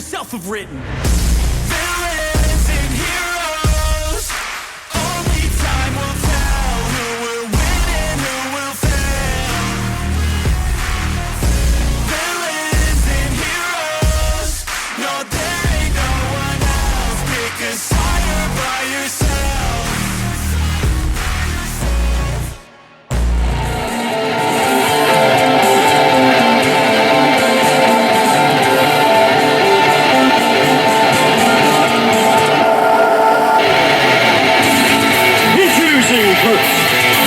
yourself have written. Villains and heroes, only time will tell who will win and who will fail. Villains and heroes, no there ain't no one else. Pick a side by yourself.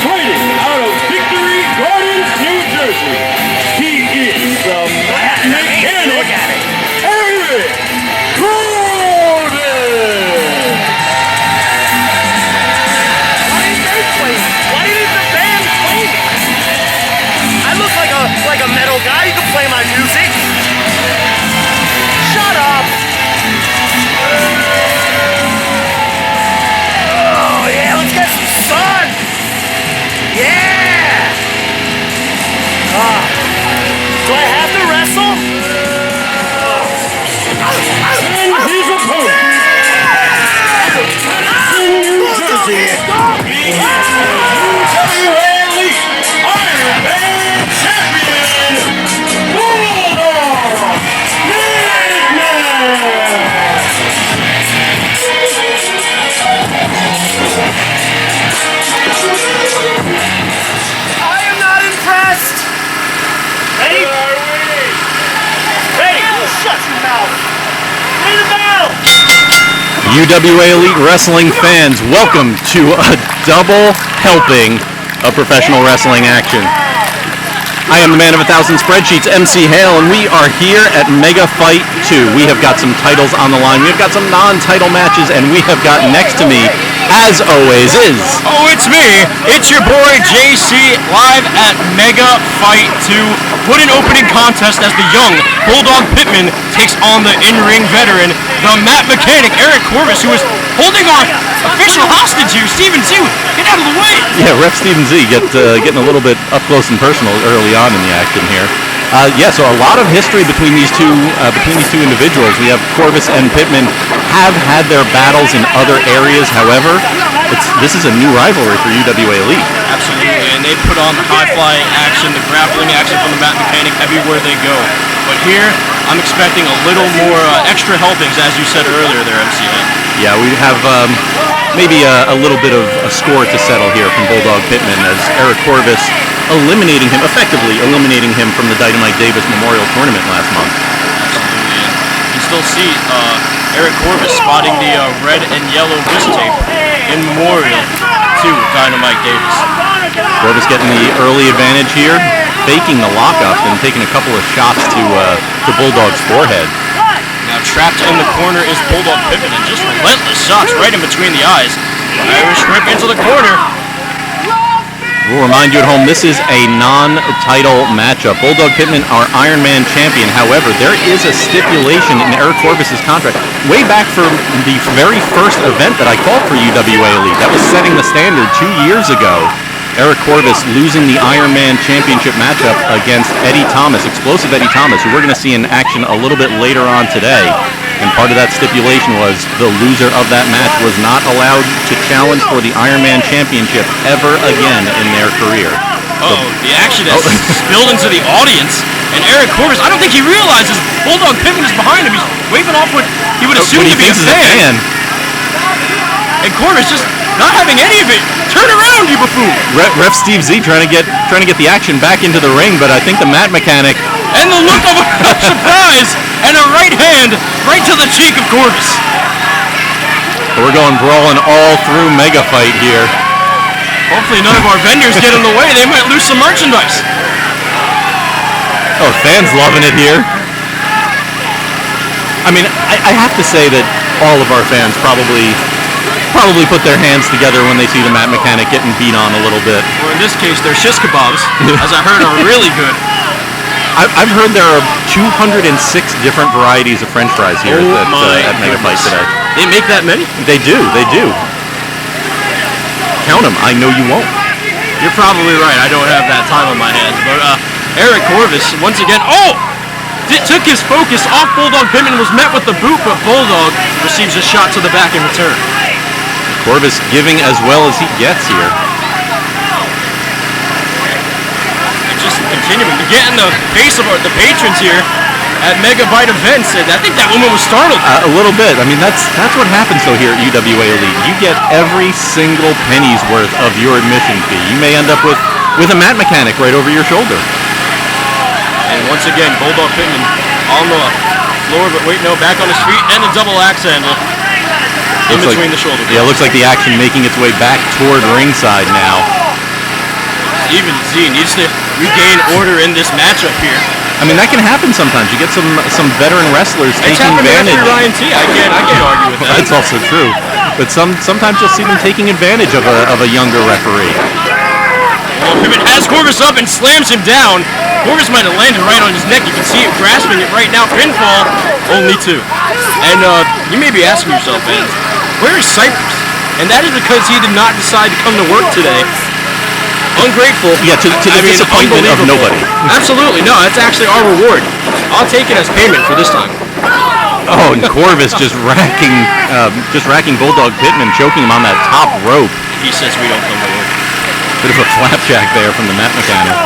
Fighting out of Victory Gardens, New Jersey, he is the mechanic, Eric Corvis! Why didn't they play me? Why didn't the band play me? I look like a metal guy. You can play my music. Shut up! Oh yeah, let's get some sun! Yeah! Do I have to wrestle? And his opponent, in New Jersey, he is the UWA Elite Iron Man Champion, Bulldog! I am not impressed! Ready? Ready? Shut your mouth! Ring the bell! UWA Elite Wrestling fans, welcome to a double helping of professional wrestling action. I am the man of 1,000 spreadsheets, MC Hale, and we are here at MegaFyte 2. We have got some titles on the line, we've got some non-title matches, and we have got next to me, as always, is... Oh, it's me. It's your boy, JC, live at MegaFyte 2. What an opening contest as the young Bulldog Pittman takes on the in-ring veteran, the Mat Mechanic, Eric Corvis, who is holding our official hostage here, Steven Z. Get out of the way. Yeah, Ref Steven Z getting a little bit up close and personal early on in the action here. So a lot of history between these two individuals. We have Corvis and Pittman have had their battles in other areas. However, this is a new rivalry for UWA Elite. Absolutely, and they put on the high-flying action, the grappling action from the Mat Mechanic everywhere they go. But here, I'm expecting a little more extra helpings, as you said earlier there, MCA. Yeah, we have maybe a little bit of a score to settle here from Bulldog Pittman as Eric Corvis effectively eliminating him from the Dynamite Davis Memorial Tournament last month. Absolutely, and you can still see Eric Corvis spotting the red and yellow wrist tape in memorial to Dynamite Davis. Corvis getting the early advantage here, faking the lockup and taking a couple of shots to Bulldog's forehead. Now trapped in the corner is Bulldog Pittman, and just relentless shots right in between the eyes. Irish whip into the corner. We'll remind you at home, this is a non-title matchup. Bulldog Pittman, our Iron Man champion. However, there is a stipulation in Eric Corvis' contract way back from the very first event that I called for UWA Elite. That was setting the standard 2 years ago. Eric Corvis losing the Iron Man Championship matchup against Explosive Eddie Thomas, who we're going to see in action a little bit later on today. And part of that stipulation was the loser of that match was not allowed to challenge for the Iron Man Championship ever again in their career. The action has spilled into the audience, and Eric Corvis, I don't think he realizes Bulldog Pittman is behind him. He's waving off what he would assume to be a fan. And Corvis just not having any of it. Turn around, you buffoon! Ref Steve Z trying to get the action back into the ring, but I think the Mat Mechanic and the look of surprise and a right hand right to the cheek of Corvis. We're going brawling all through MegaFyte here. Hopefully none of our vendors get in the way. They might lose some merchandise. Oh, fans loving it here. I mean, I have to say that all of our fans probably put their hands together when they see the Mat Mechanic getting beat on a little bit. Or in this case, their shish kebabs, as I heard, are really good. I've heard there are 206 different varieties of French fries here at MegaFyte today. They make that many? They do. Count them. I know you won't. You're probably right. I don't have that time on my hands. But Eric Corvis, once again, took his focus off Bulldog Pittman, was met with the boot, but Bulldog receives a shot to the back in return. Corvis giving as well as he gets here. And just continuing to get in the face of the patrons here at MegaFyte events, and I think that woman was startled. A little bit. I mean, that's what happens though here at UWA Elite. You get every single penny's worth of your admission fee. You may end up with a mat mechanic right over your shoulder. And once again, Bulldog Pittman on the floor, but wait, no, back on his feet, and a double axe handle in between the shoulders. Yeah, it looks like the action making its way back toward ringside now. Even Z needs to regain order in this matchup here. I mean, that can happen sometimes. You get some veteran wrestlers taking advantage. Ryan T. I can't argue with that. That's also true. But sometimes you'll see them taking advantage of a younger referee. Well, Pittman has Corvis up and slams him down. Corvis might have landed right on his neck. You can see it grasping it right now. Pinfall, only 2. And you may be asking yourself, man, where is Cypress? And that is because he did not decide to come to work today. Ungrateful. Yeah, to the disappointment of nobody. Absolutely. No, that's actually our reward. I'll take it as payment for this time. Oh, and Corvis just racking Bulldog Pittman, choking him on that top rope. He says we don't come to work. Bit of a flapjack there from the mat mechanic.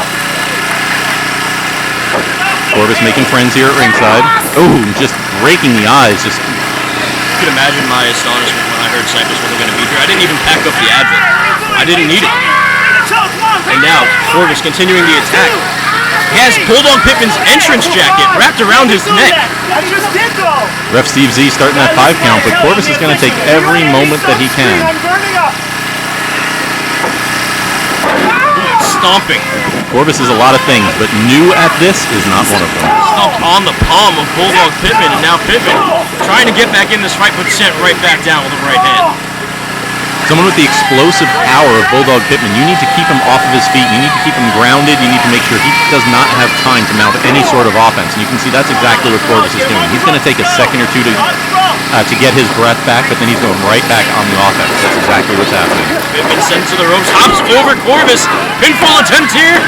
Corvis making friends here at ringside. Oh, just breaking the eyes. Just. You can imagine my astonishment when I heard Cypress wasn't going to be here. I didn't even pack up the Advil. I didn't need it. And now, Corvis continuing the attack. He has Bulldog Pittman's entrance jacket wrapped around his neck. Ref Steve Z starting that 5 count, but Corvis is going to take every moment that he can. Stomping. Corvis is a lot of things, but new at this is not one of them. Stomped on the palm of Bulldog Pittman, and now Pittman trying to get back in this fight, but sent right back down with a right hand. Someone with the explosive power of Bulldog Pittman, you need to keep him off of his feet. You need to keep him grounded. You need to make sure he does not have time to mount any sort of offense. And you can see that's exactly what Corvis is doing. He's going to take a second or two to get his breath back, but then he's going right back on the offense. That's exactly what's happening. Pittman sent to the ropes, hops over Corvis. Pinfall attempt here.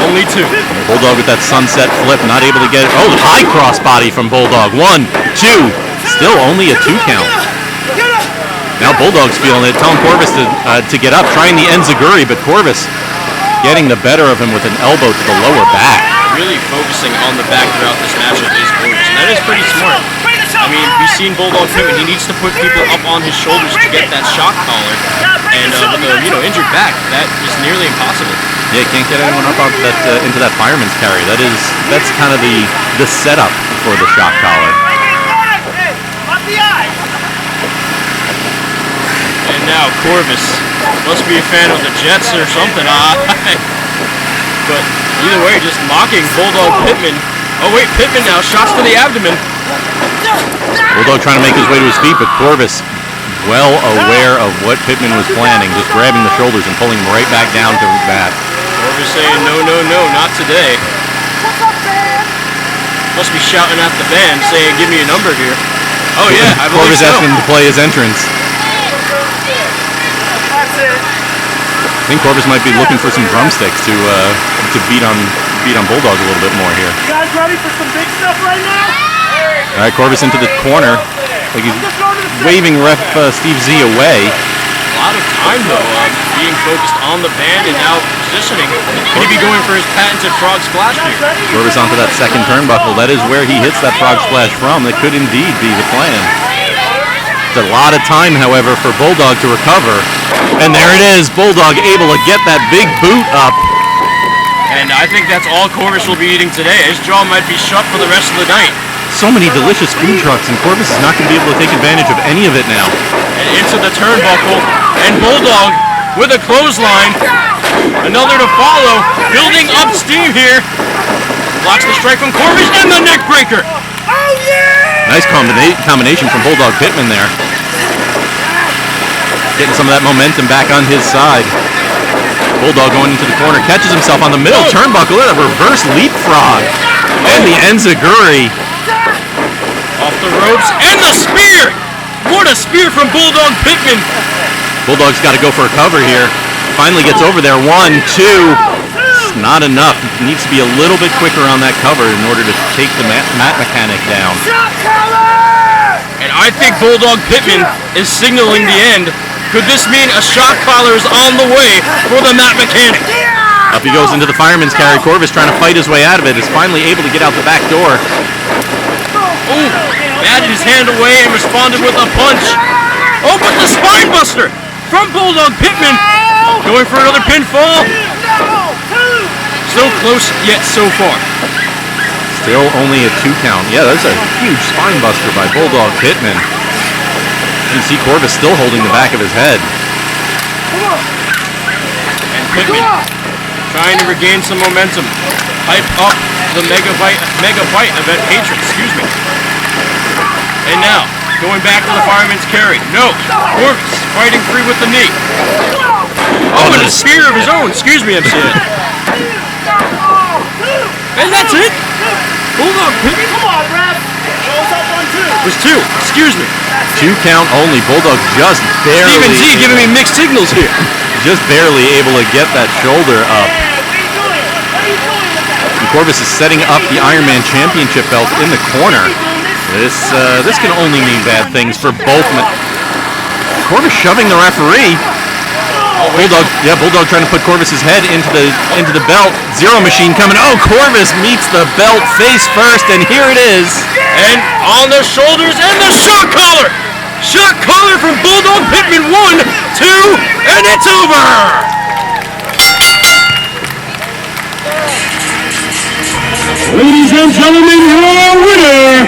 Only 2. Bulldog with that sunset flip, not able to get it. Oh, high crossbody from Bulldog. 1, 2. Still only a 2 count. Now Bulldog's feeling it, telling Corvis to get up, trying the enziguri, but Corvis getting the better of him with an elbow to the lower back. Really focusing on the back throughout this matchup is Corvis, and that is pretty smart. I mean, we've seen Bulldog Pittman, he needs to put people up on his shoulders to get that shock collar, and with a injured back, that is nearly impossible. Yeah, can't get anyone up on that into that fireman's carry. That's kind of the setup for the shock collar. And now Corvis must be a fan of the Jets or something. But either way, just mocking Bulldog Pittman. Oh wait, Pittman now shots to the abdomen. Bulldog trying to make his way to his feet, but Corvis well aware of what Pittman was planning, just grabbing the shoulders and pulling him right back down to his mat. Corvis saying, no, not today. Must be shouting at the band, saying, give me a number here. Oh yeah, I believe Corvis so. asking him to play his entrance. I think Corvis might be looking for some drumsticks to beat on Bulldog a little bit more here. You guys ready for some big stuff right now? All right, Corvis into the corner. Like he's waving ref Steve Z away. A lot of time though, being focused on the band and now positioning. Could he be going for his patented frog splash here? Corvis onto that second turnbuckle. That is where he hits that frog splash from. That could indeed be the plan. It's a lot of time, however, for Bulldog to recover. And there it is, Bulldog able to get that big boot up. And I think that's all Corvis will be eating today. His jaw might be shut for the rest of the night. So many delicious food trucks, and Corvis is not going to be able to take advantage of any of it now. And into the turnbuckle, and Bulldog with a clothesline. Another to follow, building up steam here. Blocks the strike from Corvis, and the neck breaker. Oh yeah! Nice combination from Bulldog Pittman there. Getting some of that momentum back on his side. Bulldog going into the corner, catches himself on the middle turnbuckle, a reverse leapfrog. And the enziguri. Off the ropes, and the spear! What a spear from Bulldog Pittman! Bulldog's got to go for a cover here. Finally gets over there. 1, 2. just not enough. He needs to be a little bit quicker on that cover in order to take the mat mechanic down. And I think Bulldog Pittman is signaling the end. Could this mean a shock collar is on the way for the mat mechanic? Up he goes into the fireman's carry. Corvis trying to fight his way out of it. Is finally able to get out the back door. Ooh, batted his hand away and responded with a punch. Oh, but the spine buster from Bulldog Pittman. Going for another pinfall. So close, yet so far. Still only a 2 count. Yeah, that's a huge spine buster by Bulldog Pittman. You can see Corvis still holding the back of his head. And Pittman trying to regain some momentum. Hype up the MegaFyte event patron, excuse me. And now, going back to the fireman's carry. No, Corvis fighting free with the knee. Oh, and a spear of his own, excuse me, MCN. And that's it. Bulldog Pittman. Come on, ref. Goes up on 2. Was 2, excuse me. 2 count only. Bulldog just barely. Steven Z giving me mixed signals here. Just barely able to get that shoulder up. And Corvis is setting up the Ironman Championship belt in the corner. This can only mean bad things for both men. Corvis shoving the referee. Bulldog trying to put Corvis's head into the belt. Zero machine coming. Oh, Corvis meets the belt face first, and here it is. And on the shoulders and the shock collar. Shock collar from Bulldog Pittman. 1, 2, and it's over. Ladies and gentlemen, your winner,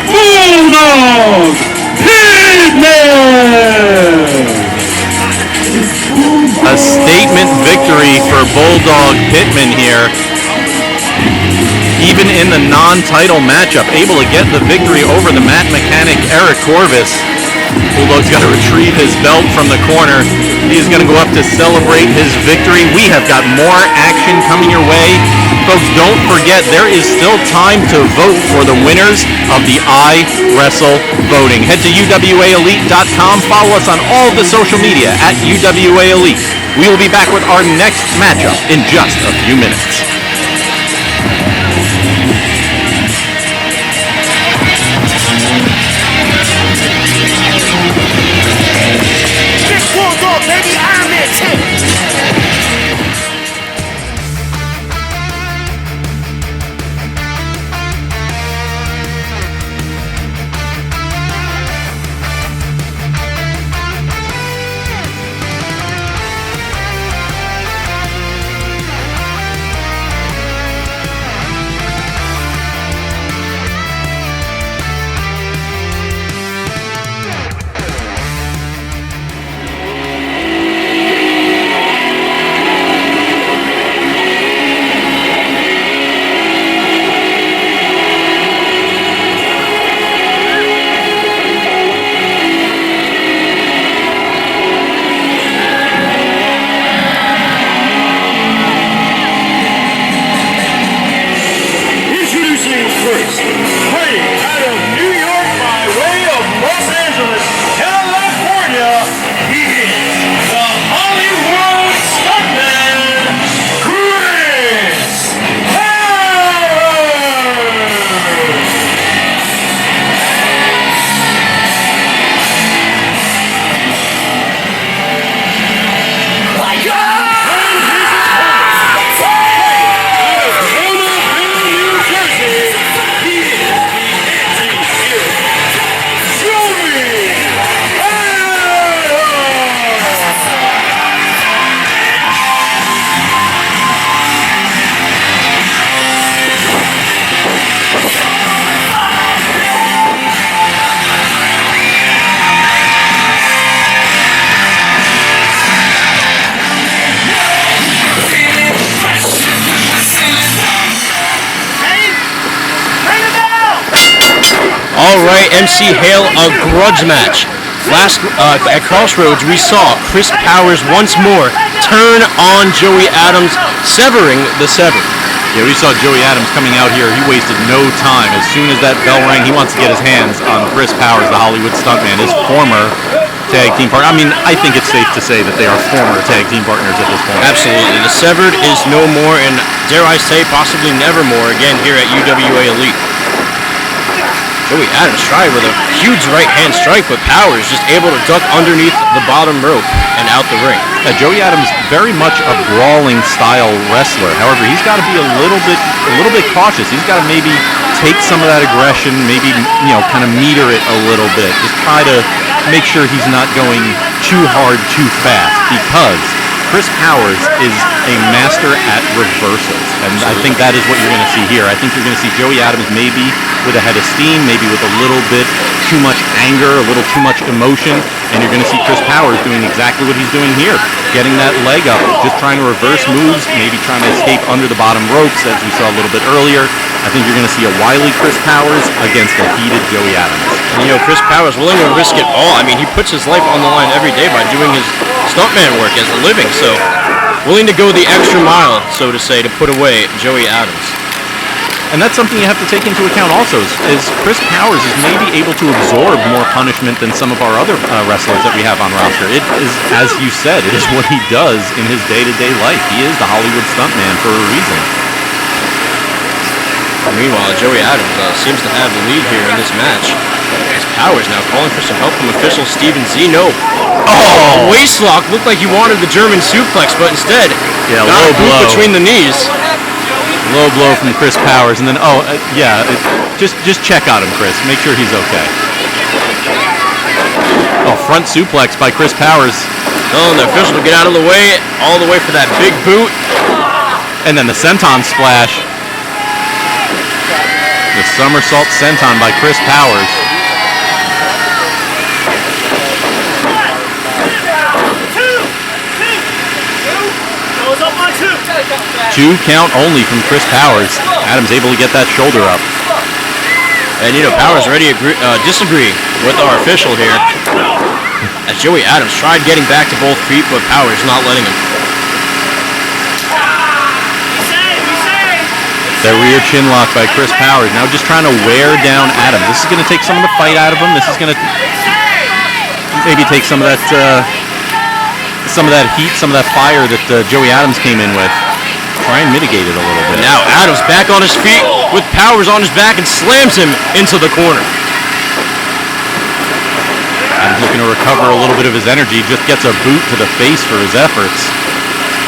Bulldog Pittman! A statement victory for Bulldog Pittman here. Even in the non-title matchup, able to get the victory over the mat mechanic Eric Corvis. Bulldog's got to retrieve his belt from the corner. He's going to go up to celebrate his victory. We have got more action coming your way. Folks, don't forget, there is still time to vote for the winners of the iWrestle voting. Head to UWAElite.com. Follow us on all of the social media at UWA Elite. We will be back with our next matchup in just a few minutes. This Bulldog, baby, Iron Man 10. All right, MC Hale, a grudge match. Last at Crossroads, we saw Chris Powers once more turn on Joey Adams, severing the sever. Yeah, we saw Joey Adams coming out here. He wasted no time. As soon as that bell rang, he wants to get his hands on Chris Powers, the Hollywood stuntman, his former tag team partner. I mean, I think it's safe to say that they are former tag team partners at this point. Absolutely. The Severed is no more, and dare I say, possibly never more again here at UWA Elite. Joey Adams tried with a huge right-hand strike, but Powers just able to duck underneath the bottom rope and out the ring. Joey Adams, very much a brawling style wrestler. However, he's got to be a little bit cautious. He's got to maybe take some of that aggression, maybe kind of meter it a little bit. Just try to make sure he's not going too hard, too fast, because Chris Powers is a master at reversals, and I think that is what you're going to see here. I think you're going to see Joey Adams maybe with a head of steam, maybe with a little bit too much anger, a little too much emotion, and you're going to see Chris Powers doing exactly what he's doing here, getting that leg up, just trying to reverse moves, maybe trying to escape under the bottom ropes, as we saw a little bit earlier. I think you're going to see a wily Chris Powers against a heated Joey Adams. And Chris Powers willing to risk it all. I mean, he puts his life on the line every day by doing his stuntman work as a living, so willing to go the extra mile, so to say, to put away Joey Adams. And that's something you have to take into account also, is Chris Powers is maybe able to absorb more punishment than some of our other wrestlers that we have on roster. It is, as you said, it is what he does in his day-to-day life. He is the Hollywood stuntman for a reason. Meanwhile, Joey Adams seems to have the lead here in this match. As Powers now calling for some help from official Steven Z. No. Oh, waist lock. Looked like he wanted the German suplex, but instead, got low a boot blow between the knees. Low blow from Chris Powers, and then just check on him, Chris. Make sure he's okay. Oh, front suplex by Chris Powers. Oh, and the official will get out of the way, all the way for that big boot. And then the senton splash. The somersault senton by Chris Powers. Two count only from Chris Powers. Adams able to get that shoulder up. And Powers already disagree with our official here. As Joey Adams tried getting back to both feet, but Powers not letting him. The rear chin lock by Chris Powers. Now just trying to wear down Adams. This is going to take some of the fight out of him. This is going to maybe take some of that heat, some of that fire that Joey Adams came in with. Try and mitigate it a little bit. Now Adams back on his feet with Powers on his back and slams him into the corner. Adams looking to recover a little bit of his energy. Just gets a boot to the face for his efforts.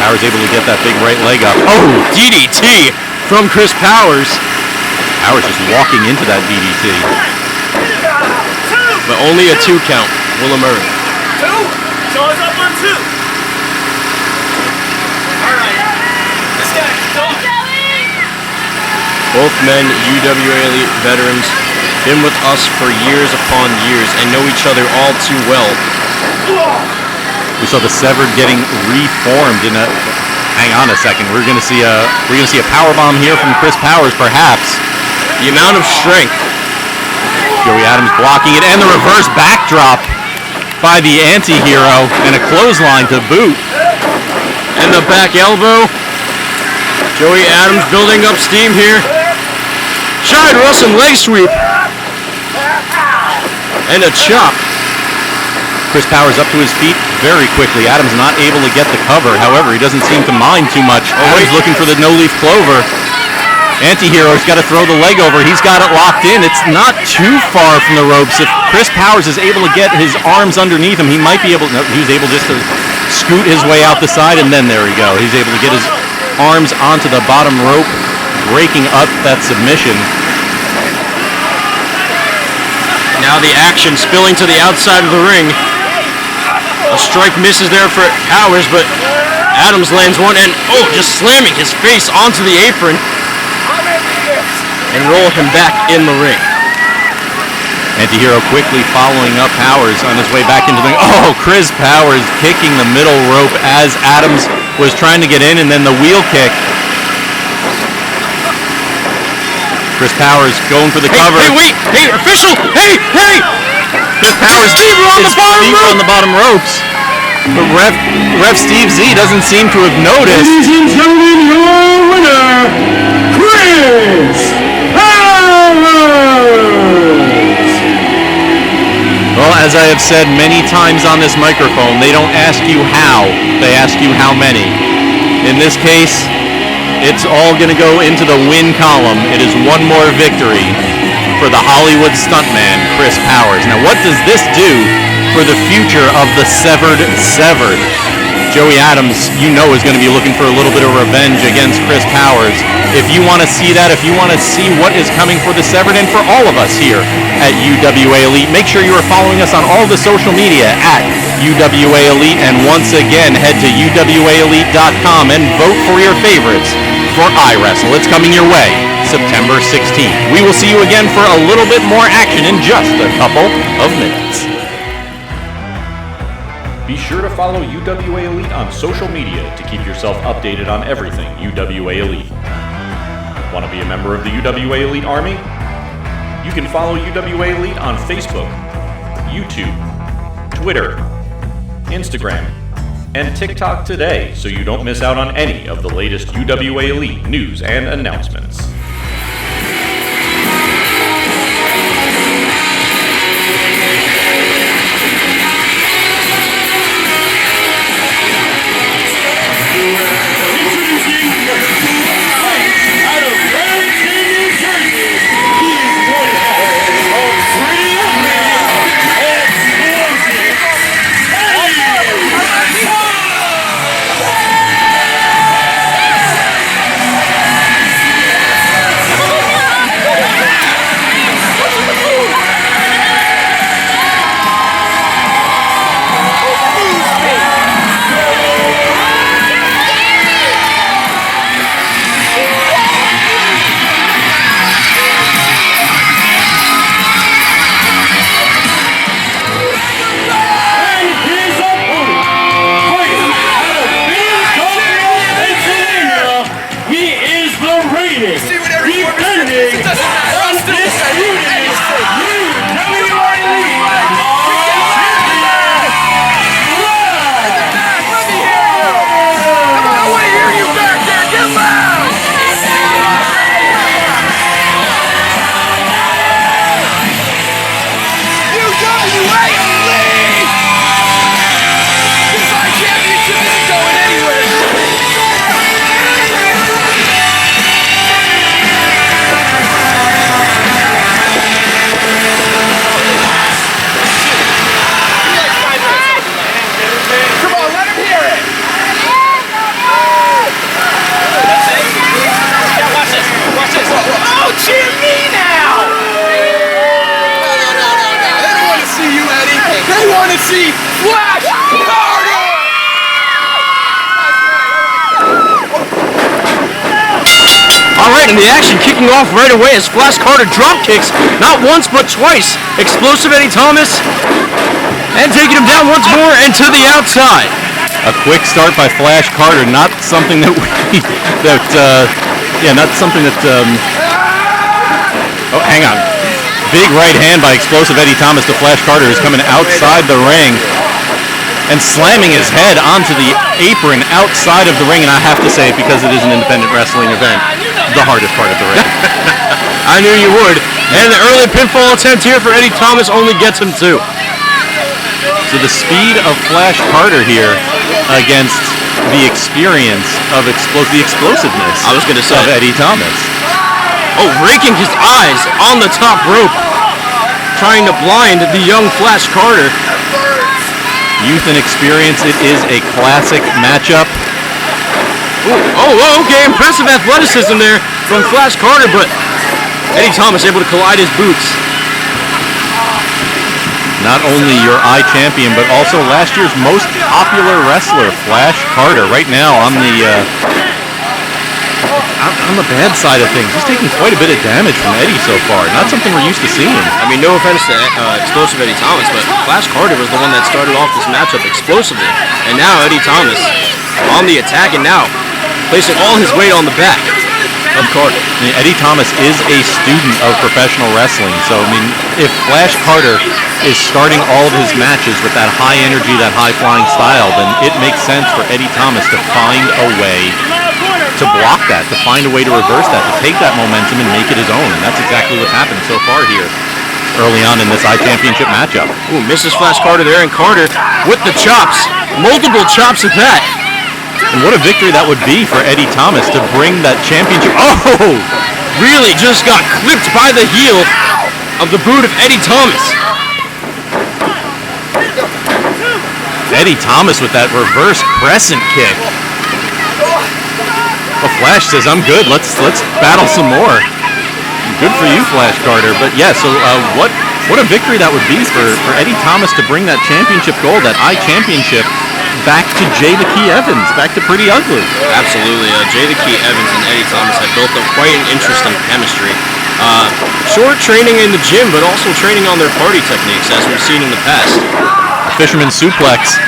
Powers able to get that big right leg up. Oh, DDT from Chris Powers. Powers just walking into that DDT. But only a 2 count will emerge. Shaw's up on 2. Both men, UWA Elite veterans, been with us for years upon years and know each other all too well. We saw the Severed getting reformed in a. Hang on a second. We're gonna see a power bomb here from Chris Powers, perhaps. The amount of strength. Joey Adams blocking it, and the reverse backdrop by the anti-hero, and a clothesline to boot. And the back elbow. Joey Adams building up steam here. Side Russian leg sweep. And a chop. Chris Powers up to his feet very quickly. Adams not able to get the cover. However, he doesn't seem to mind too much. Always looking for the no-leaf clover. Anti-hero's got to throw the leg over. He's got it locked in. It's not too far from the ropes. If Chris Powers is able to get his arms underneath him, he might be able. No, he was able just to scoot his way out the side, and then there we go. He's able to get his arms onto the bottom rope, breaking up that submission. Now the action spilling to the outside of the ring. A strike misses there for Powers, but Adams lands one, and just slamming his face onto the apron and roll him back in the ring. Anti-hero quickly following up Powers on his way back into the ring. Oh, Chris Powers kicking the middle rope as Adams was trying to get in, and then the wheel kick. Chris Powers going for the cover. Hey, wait! Hey, official! Hey! Chris Powers Steve on the bottom ropes. But Ref Steve Z doesn't seem to have noticed. Ladies and gentlemen, your winner, Chris Powers! Well, as I have said many times on this microphone, they don't ask you how, they ask you how many. In this case, it's all going to go into the win column. It is one more victory for the Hollywood stuntman, Chris Powers. Now, what does this do for the future of the Severed? Joey Adams, you know, is going to be looking for a little bit of revenge against Chris Powers. If you want to see that, if you want to see what is coming for the Severed and for all of us here at UWA Elite, make sure you are following us on all the social media at UWA Elite. And once again, head to UWAElite.com and vote for your favorites for iWrestle. It's coming your way September 16th. We will see you again for a little bit more action in just a couple of minutes. Be sure to follow UWA Elite on social media to keep yourself updated on everything UWA Elite. Want to be a member of the UWA Elite Army? You can follow UWA Elite on Facebook, YouTube, Twitter, Instagram, and TikTok today so you don't miss out on any of the latest UWA Elite news and announcements. And the action kicking off right away as Flash Carter drop kicks, not once but twice. Explosive Eddie Thomas, and taking him down once more and to the outside. A quick start by Flash Carter, not something that oh, hang on. Big right hand by Explosive Eddie Thomas to Flash Carter, who's coming outside the ring and slamming his head onto the apron outside of the ring. And I have to say, because it is an independent wrestling event, the hardest part of the ring. I knew you would. And the early pinfall attempt here for Eddie Thomas only gets him two. So the speed of Flash Carter here against the experience of the explosiveness I was going to say of Eddie Thomas. Oh, raking his eyes on the top rope, trying to blind the young Flash Carter. Youth and experience, it is a classic matchup. Oh, okay, impressive athleticism there from Flash Carter, but Eddie Thomas able to collide his boots. Not only your iChampion, but also last year's most popular wrestler, Flash Carter, right now on the bad side of things. He's taking quite a bit of damage from Eddie so far. Not something we're used to seeing. I mean, no offense to Explosive Eddie Thomas, but Flash Carter was the one that started off this matchup explosively. And now Eddie Thomas on the attack, and now placing all his weight on the back of Carter. I mean, Eddie Thomas is a student of professional wrestling. So, I mean, if Flash Carter is starting all of his matches with that high energy, that high flying style, then it makes sense for Eddie Thomas to find a way to block that, to find a way to reverse that, to take that momentum and make it his own. And that's exactly what's happened so far here. early on in this iChampionship matchup. Ooh, misses Flash Carter there, and Carter with the chops. Multiple chops at that. And what a victory that would be for Eddie Thomas to bring that championship. Oh! Really just got clipped by the heel of the boot of Eddie Thomas. Eddie Thomas with that reverse crescent kick. Well, Flash says, I'm good. Let's battle some more. Good for you, Flash Carter. But yeah, so what a victory that would be for Eddie Thomas to bring that championship gold, that iChampionship, back to Jay the Key Evans, back to Pretty Ugly. Absolutely. Jay the Key Evans and Eddie Thomas have built up quite an interesting chemistry. Short training in the gym, but also training on their party techniques, as we've seen in the past. Fisherman suplex.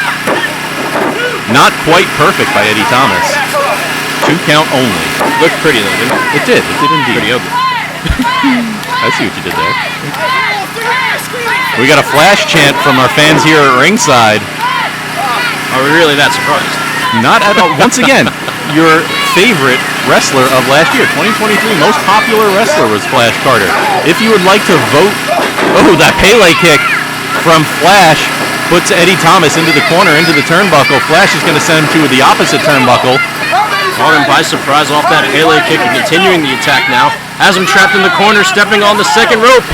Not quite perfect by Eddie Thomas. 2 count only. Looked pretty though, didn't it? It did indeed. Pretty ugly. I see what you did there. We got a Flash chant from our fans here at ringside. Are we really that surprised? Not at all. Once again, your favorite wrestler of last year, 2023 most popular wrestler was Flash Carter. If you would like to vote, that Pele kick from Flash puts Eddie Thomas into the corner, into the turnbuckle. Flash is going to send him to the opposite turnbuckle. Caught him by surprise off that Pele kick and continuing the attack now. Has him trapped in the corner, stepping on the second rope.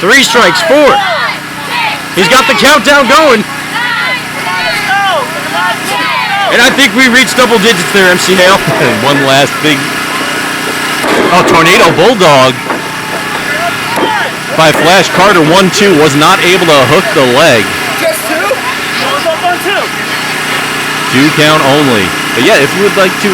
3 strikes, 4. He's got the countdown going. And I think we reached double digits there, MC Nail. And one last big... Tornado Bulldog by Flash Carter. 1-2, was not able to hook the leg. Just 2? Goes up on 2. 2 count only. But yeah, if you would like to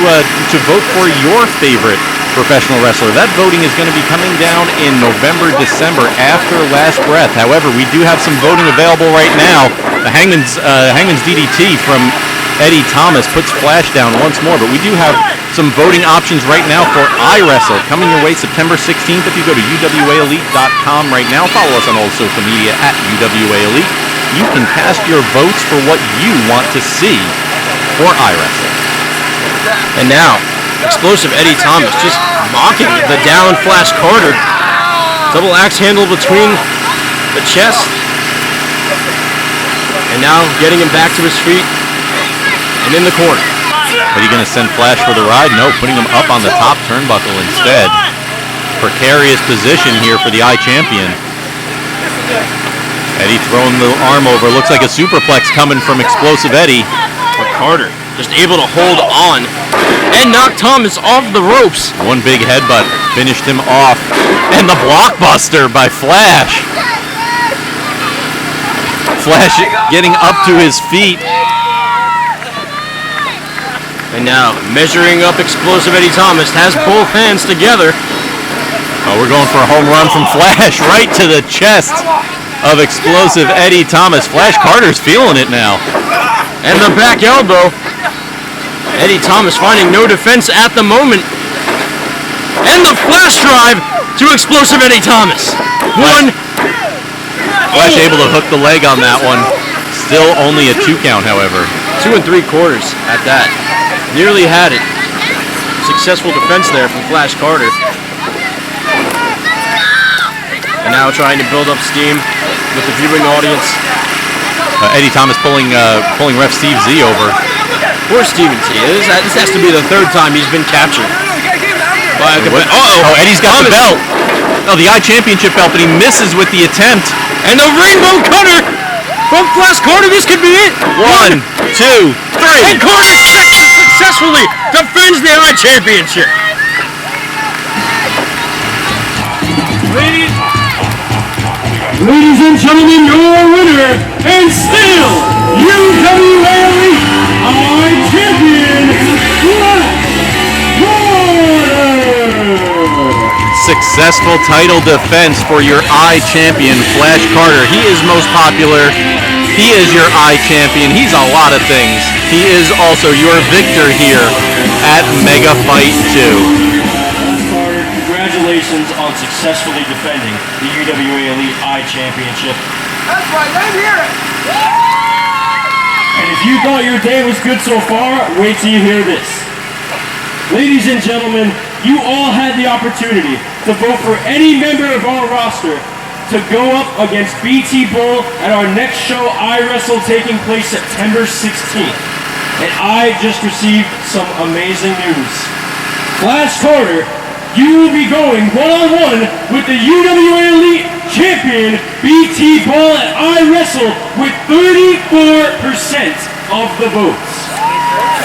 vote for your favorite professional wrestler, that voting is going to be coming down in November, December, after Last Breath. However, we do have some voting available right now. The Hangman's DDT from Eddie Thomas puts Flash down once more, but we do have some voting options right now for iWrestle coming your way September 16th. If you go to UWAElite.com right now, follow us on all social media at UWA Elite. You can cast your votes for what you want to see for iWrestle. And now, explosive Eddie Thomas just mocking the down Flash Carter. Double axe handle between the chest. And now getting him back to his feet and in the corner. Are you going to send Flash for the ride? No, putting him up on the top turnbuckle instead. Precarious position here for the iChampion. Eddie throwing the arm over. Looks like a superplex coming from Explosive Eddie. But Carter just able to hold on and knock Thomas off the ropes. One big headbutt finished him off. And the blockbuster by Flash. Flash getting up to his feet. And now measuring up Explosive Eddie Thomas, has both hands together. Oh, we're going for a home run from Flash right to the chest of Explosive Eddie Thomas. Flash Carter's feeling it now. And the back elbow. Eddie Thomas finding no defense at the moment. And the flash drive to Explosive Eddie Thomas. Flash able to hook the leg on that one. Still only a 2 count, however. 2 3/4 at that. Nearly had it. Successful defense there from Flash Carter. And now trying to build up steam with the viewing audience. Eddie Thomas pulling ref Steve Z over. Poor Steven T. This has to be the 3rd time he's been captured. Oh, Eddie's got the belt. Oh, the iChampionship belt, but he misses with the attempt. And the rainbow cutter from Flash Carter. This could be it. 1, 2, 3. And Corey successfully defends the iChampionship. Ladies and gentlemen, your winner, and still UWA Elite iChampion, Flash Carter! Successful title defense for your iChampion, Flash Carter. He is most popular. He is your iChampion. He's a lot of things. He is also your victor here at MegaFyte 2. Congratulations on successfully defending the UWA Elite iChampionship. That's right, let him hear it. And if you thought your day was good so far, wait till you hear this. Ladies and gentlemen, you all had the opportunity to vote for any member of our roster to go up against BT Bull at our next show, iWrestle, taking place September 16th. And I just received some amazing news. Flash Carter, you will be going one-on-one with the UWA Elite champion, BT Bull, at iWrestle with 34% of the votes.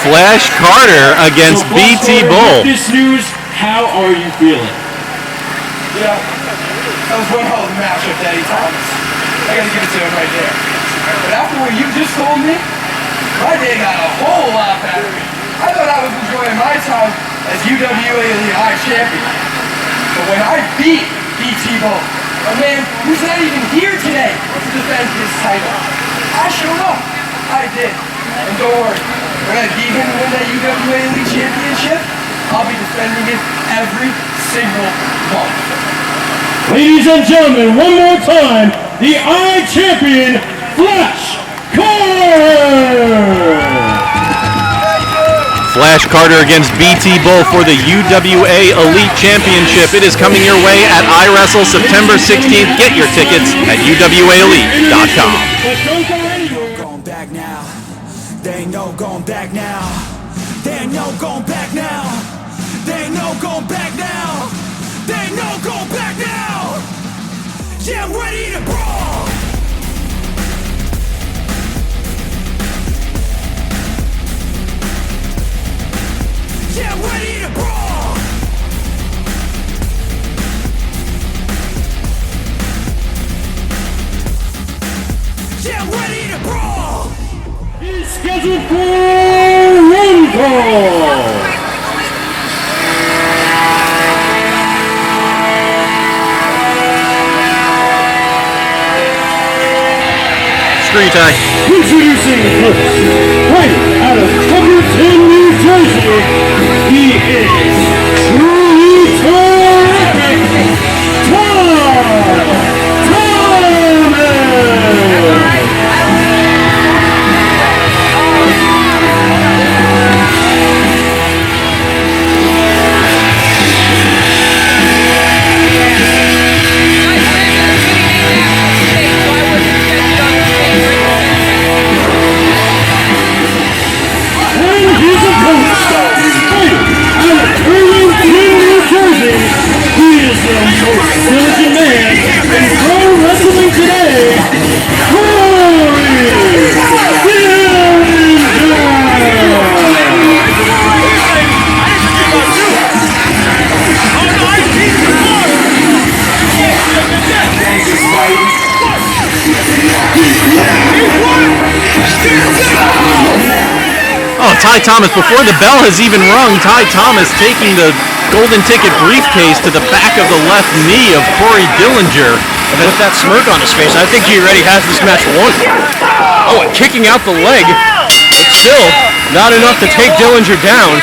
Flash Carter against So, Flash BT Carter, Bull. with this news, how are you feeling? Yeah, that was one hell of a matchup, Daddy Thomas. I gotta give it to him right there. But after what you just told me, my day got a whole lot better. I thought I was enjoying my time as UWA Elite iChampion. But when I beat BT Bull, a man who's not even here today to defend his title, I showed up. I did. And don't worry, when I beat him and win that UWA Elite Championship, I'll be defending it every single month. Ladies and gentlemen, one more time, the iChampion, Flash Carter! Flash Carter against BT Bull for the UWA Elite Championship. It is coming your way at iWrestle September 16th. Get your tickets at UWAElite.com. Going back now. They ain't no going back now. They ain't no going back now. They ain't no going back now. They ain't no going back now. Yeah, I'm ready to brawl. Yeah, I'm ready to brawl. Yeah, I'm ready to brawl. Is scheduled for one call. Screen tag. Introducing first, right out of Fullerton, New Jersey, he is truly terrific, Todd Thomas! Diligent man in pro wrestling today, Cory Oh, Ty Thomas, before the bell has even rung, Ty Thomas taking the golden ticket briefcase to the back of the left knee of Corey Dillinger. And with that smirk on his face, I think he already has this match won. Oh, and kicking out the leg, but still not enough to take Dillinger down.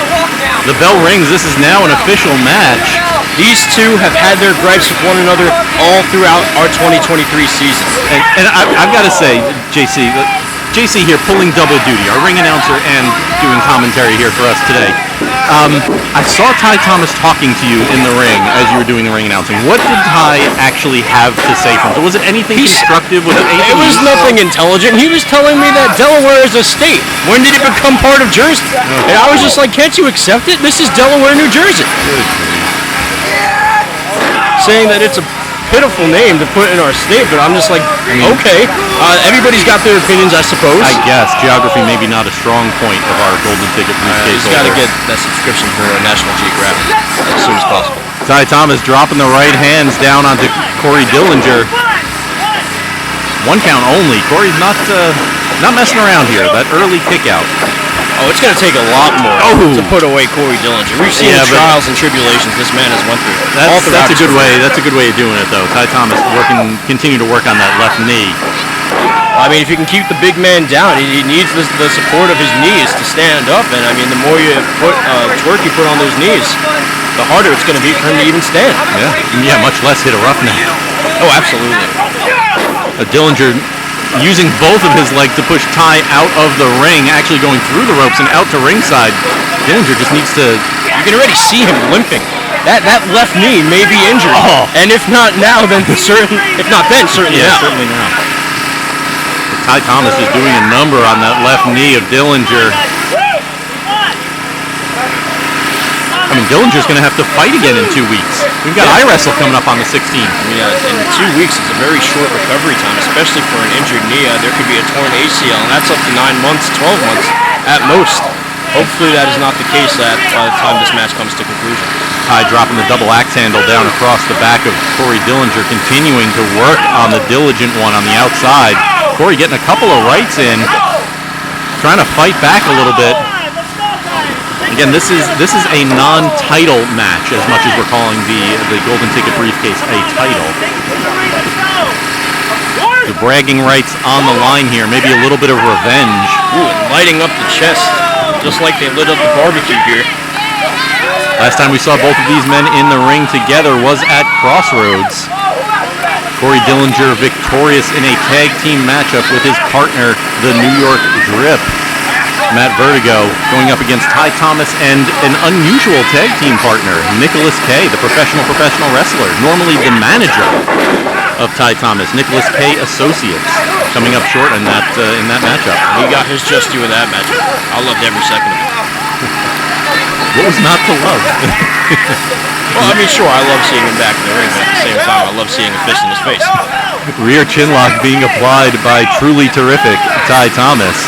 The bell rings. This is now an official match. These two have had their gripes with one another all throughout our 2023 season. And I've got to say, JC here pulling double duty, our ring announcer and doing commentary here for us today. I saw Ty Thomas talking to you in the ring as you were doing the ring announcing. What did Ty actually have to say from it? Was it anything constructive? Was it anything? It was nothing intelligent. He was telling me that Delaware is a state. When did it become part of Jersey? And I was just like, can't you accept it? This is Delaware, New Jersey. Saying that it's a pitiful name to put in our state, but I'm just like, okay. Everybody's got their opinions, I suppose. I guess geography maybe not a strong point of our golden ticket briefcase. He's got to get that subscription for National Geographic as soon as possible. Ty Thomas dropping the right hands down onto Corey Dillinger. One count only. Corey's not messing around here. That early kick out. Oh, it's going to take a lot more to put away Corey Dillinger. We've seen the trials and tribulations this man has went through. That's a good way. That's a good way of doing it, though. Ty Thomas continue to work on that left knee. I mean, if you can keep the big man down, he needs the support of his knees to stand up. And I mean, the more you put work you put on those knees, the harder it's going to be for him to even stand. Yeah, much less hit a roughneck. Oh, absolutely. Dillinger using both of his legs to push Ty out of the ring, actually going through the ropes and out to ringside. Dillinger just needs to... You can already see him limping that left knee may be injured. Oh. And if not now, then certainly now. Certainly now. Ty Thomas is doing a number on that left knee of Dillinger. I mean, Dillinger's going to have to fight again in 2 weeks. We've got iWrestle coming up on the 16th. In 2 weeks is a very short recovery time, especially for an injured knee. There could be a torn ACL, and that's up to 9 months, 12 months at most. Hopefully that is not the case by the time this match comes to conclusion. Ty dropping the double axe handle down across the back of Cory Dillinger, continuing to work on the diligent one on the outside. Cory getting a couple of rights in, trying to fight back a little bit. Again, this is a non-title match as much as we're calling the Golden Ticket briefcase a title. The bragging rights on the line here, maybe a little bit of revenge. Ooh, and lighting up the chest, just like they lit up the barbecue here. Last time we saw both of these men in the ring together was at Crossroads. Cory Dillinger victorious in a tag team matchup with his partner, the New York Drip. Matt Vertigo going up against Ty Thomas and an unusual tag team partner, Nicholas K., the professional wrestler, normally the manager of Ty Thomas, Nicholas K. Associates, coming up short in that matchup. He got his just due in that matchup. I loved every second of it. What was not to love? Well, I mean, sure, I love seeing him back in the ring, but at the same time, I love seeing a fist in his face. Rear chinlock being applied by truly terrific Ty Thomas.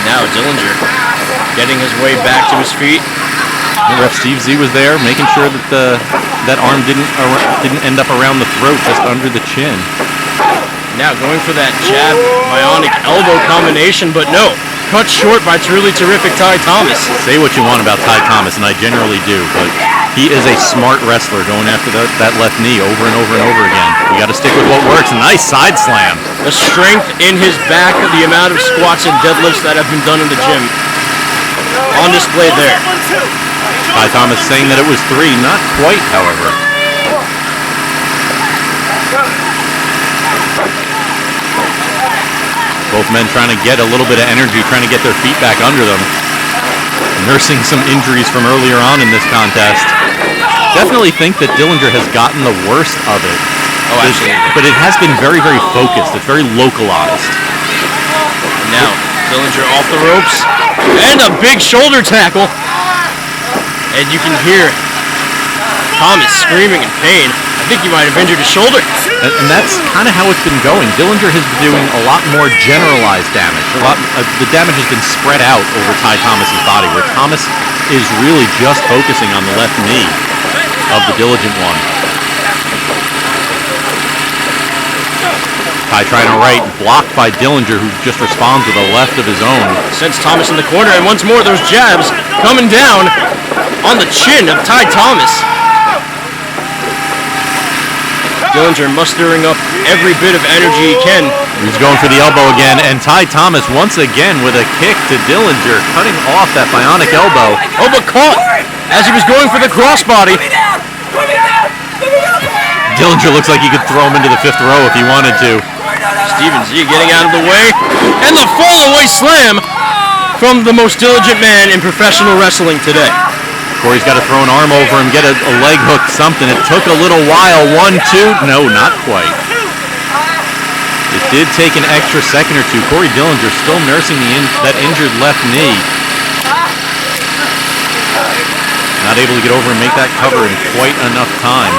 Now Dillinger getting his way back to his feet. Ref Steve Z was there, making sure that that arm didn't end up around the throat, just under the chin. Now going for that jab, bionic elbow combination, but no, cut short by truly terrific Ty Thomas. Say what you want about Ty Thomas, and I generally do, but he is a smart wrestler going after that left knee over and over and over again. We got to stick with what works. Nice side slam. The strength in his back, the amount of squats and deadlifts that have been done in the gym on display there. Ty Thomas saying that it was 3, not quite, however. Both men trying to get a little bit of energy, trying to get their feet back under them. Nursing some injuries from earlier on in this contest. Definitely think that Dillinger has gotten the worst of it. Oh, absolutely. But it has been very, very focused. It's very localized. And now, Dillinger off the ropes. And a big shoulder tackle. And you can hear Thomas screaming in pain. I think he might have injured his shoulder. And that's kind of how it's been going. Dillinger has been doing a lot more generalized damage. The damage has been spread out over Ty Thomas's body, where Thomas is really just focusing on the left knee of the diligent one. Ty trying to right, blocked by Dillinger, who just responds with a left of his own. Sends Thomas in the corner, and once more those jabs coming down on the chin of Ty Thomas. Dillinger mustering up every bit of energy he can. He's going for the elbow again, and Ty Thomas once again with a kick to Dillinger, cutting off that bionic elbow. Oh, but caught as he was going for the crossbody. Dillinger looks like he could throw him into the 5th row if he wanted to. Steven Z getting out of the way, and the fall-away slam from the most diligent man in professional wrestling today. Cory's got to throw an arm over him, get a leg hook, something. It took a little while. 1, 2. No, not quite. It did take an extra second or two. Cory Dillinger still nursing that injured left knee. Not able to get over and make that cover in quite enough time.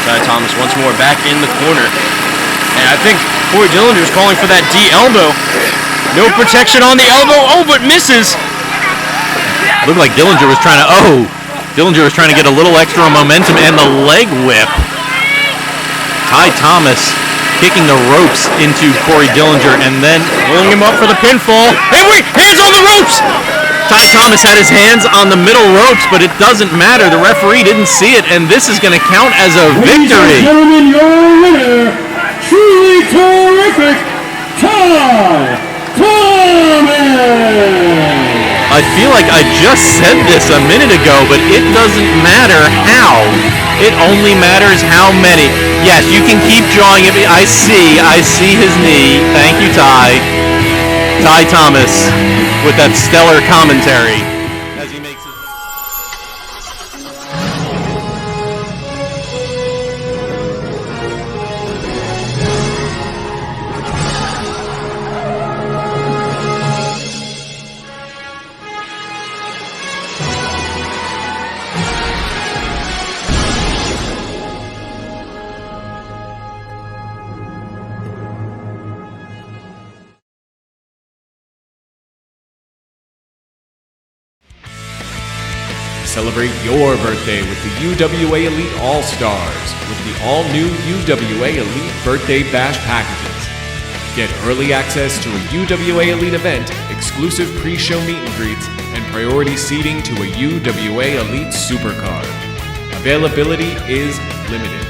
Ty Thomas once more back in the corner. And I think Cory Dillinger is calling for that D elbow. No protection on the elbow. Oh, but misses. Looked like Dillinger was trying to, Dillinger was trying to get a little extra momentum, and the leg whip. Ty Thomas kicking the ropes into Cory Dillinger and then pulling him up for the pinfall. Hey, wait, hands on the ropes! Ty Thomas had his hands on the middle ropes, but it doesn't matter. The referee didn't see it, and this is going to count as a victory. Ladies and gentlemen, your winner, truly terrific, Ty Thomas! I feel like I just said this a minute ago, but it doesn't matter how. It only matters how many. Yes, you can keep drawing it. I see his knee. Thank you, Ty. Ty Thomas with that stellar commentary as he makes it. Celebrate your birthday with the UWA Elite All-Stars with the all-new UWA Elite Birthday Bash packages. Get early access to a UWA Elite event, exclusive pre-show meet and greets, and priority seating to a UWA Elite Supercard. Availability is limited.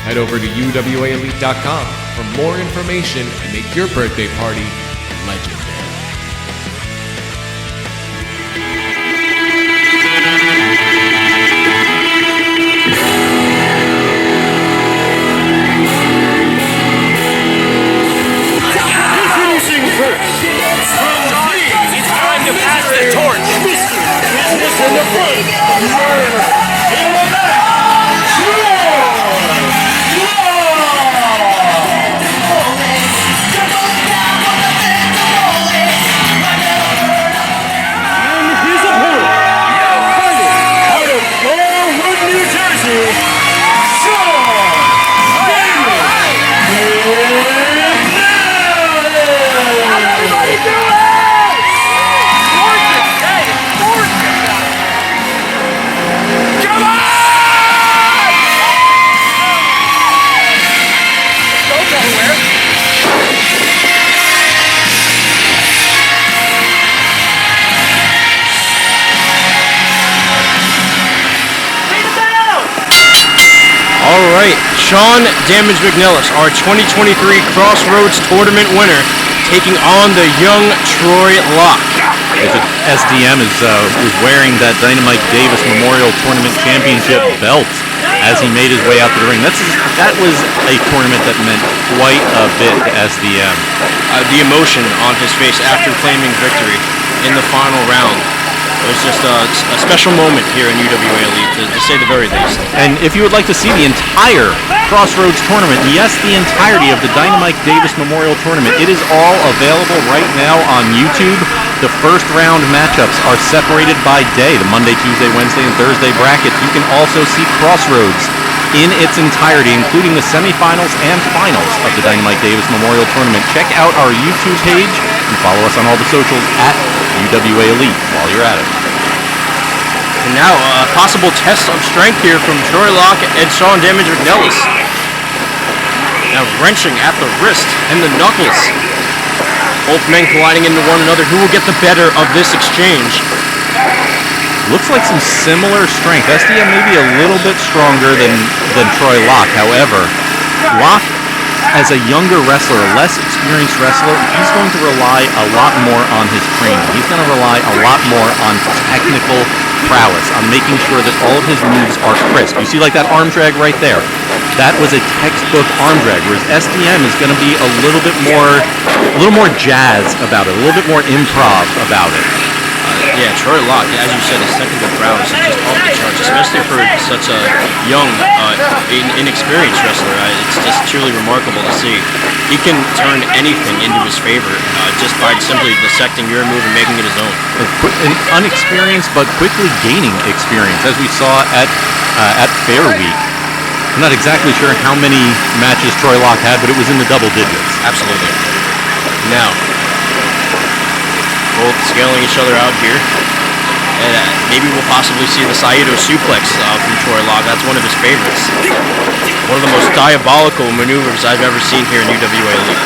Head over to UWAElite.com for more information and make your birthday party legendary. Sean Damage McNelis, our 2023 Crossroads Tournament winner, taking on the young Troy Locke. SDM is wearing that Dynamite Davis Memorial Tournament Championship belt as he made his way out to the ring. That was a tournament that meant quite a bit to SDM. The emotion on his face after claiming victory in the final round. It was just a special moment here in UWA Elite, to say the very least. And if you would like to see the entire Crossroads tournament, yes, the entirety of the Dynamite Davis Memorial Tournament, it is all available right now on YouTube. The first round matchups are separated by day, the Monday, Tuesday, Wednesday, and Thursday brackets. You can also see Crossroads in its entirety, including the semifinals and finals of the Dynamite Davis Memorial Tournament. Check out our YouTube page and follow us on all the socials at UWA Elite while you're at it. And now a possible test of strength here from Troy Locke and Sean Damage McNelis. Now wrenching at the wrist and the knuckles. Both men colliding into one another. Who will get the better of this exchange? Looks like some similar strength. SDM may be a little bit stronger than Troy Locke. However, Locke, as a younger wrestler, a less experienced wrestler, he's going to rely a lot more on his training. He's going to rely a lot more on technical prowess, on making sure that all of his moves are crisp. You see like that arm drag right there? That was a textbook arm drag, whereas SDM is going to be a little more jazz about it, a little bit more improv about it. Yeah, Troy Locke, as you said, his technical prowess is just off the charts, especially for such a young, inexperienced wrestler. It's just truly remarkable to see. He can turn anything into his favor just by simply dissecting your move and making it his own. An unexperienced but quickly gaining experience, as we saw at Fair Week. I'm not exactly sure how many matches Troy Locke had, but it was in the double digits. Absolutely. Now, both scaling each other out here. And maybe we'll possibly see the Saito suplex from Troy Locke. That's one of his favorites. One of the most diabolical maneuvers I've ever seen here in UWA Elite.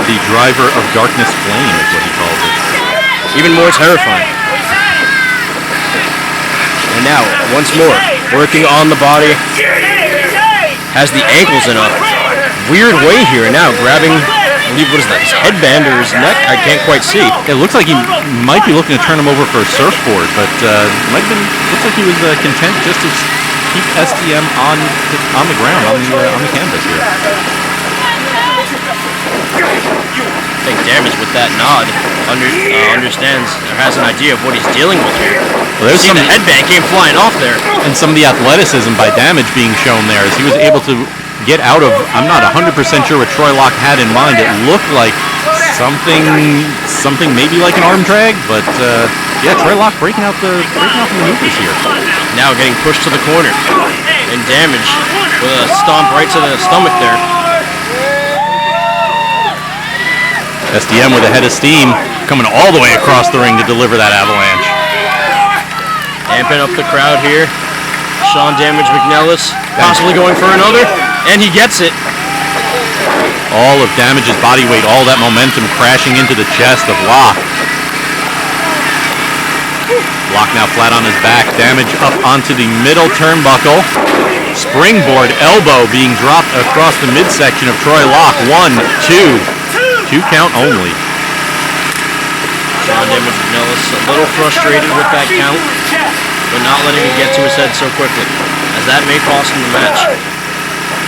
The driver of darkness flame is what he calls it. Even more terrifying. And now, once more, working on the body. Has the ankles in a weird way here. And now grabbing, I believe, what is that, his headband or his neck? I can't quite see. It looks like he might be looking to turn him over for a surfboard, but looks like he was content just to keep SDM on the ground, on the canvas here. I think Damage with that nod understands or has an idea of what he's dealing with here. Well, there's the headband came flying off there. And some of the athleticism by Damage being shown there as he was able to get out of, I'm not 100% sure what Troy Locke had in mind. It looked like something maybe like an arm drag, but yeah, Troy Locke breaking out the maneuvers here. Now getting pushed to the corner. And Damage with a stomp right to the stomach there. SDM with a head of steam coming all the way across the ring to deliver that avalanche. Amping up the crowd here. Sean Damage McNelis possibly going for another, and he gets it. All of Damage's body weight, all that momentum crashing into the chest of Locke. Locke now flat on his back. Damage up onto the middle turnbuckle. Springboard elbow being dropped across the midsection of Troy Locke. 1, 2. 2 count only. Sean Damage McNelis a little frustrated with that count, but not letting it get to his head so quickly, as that may cost him the match.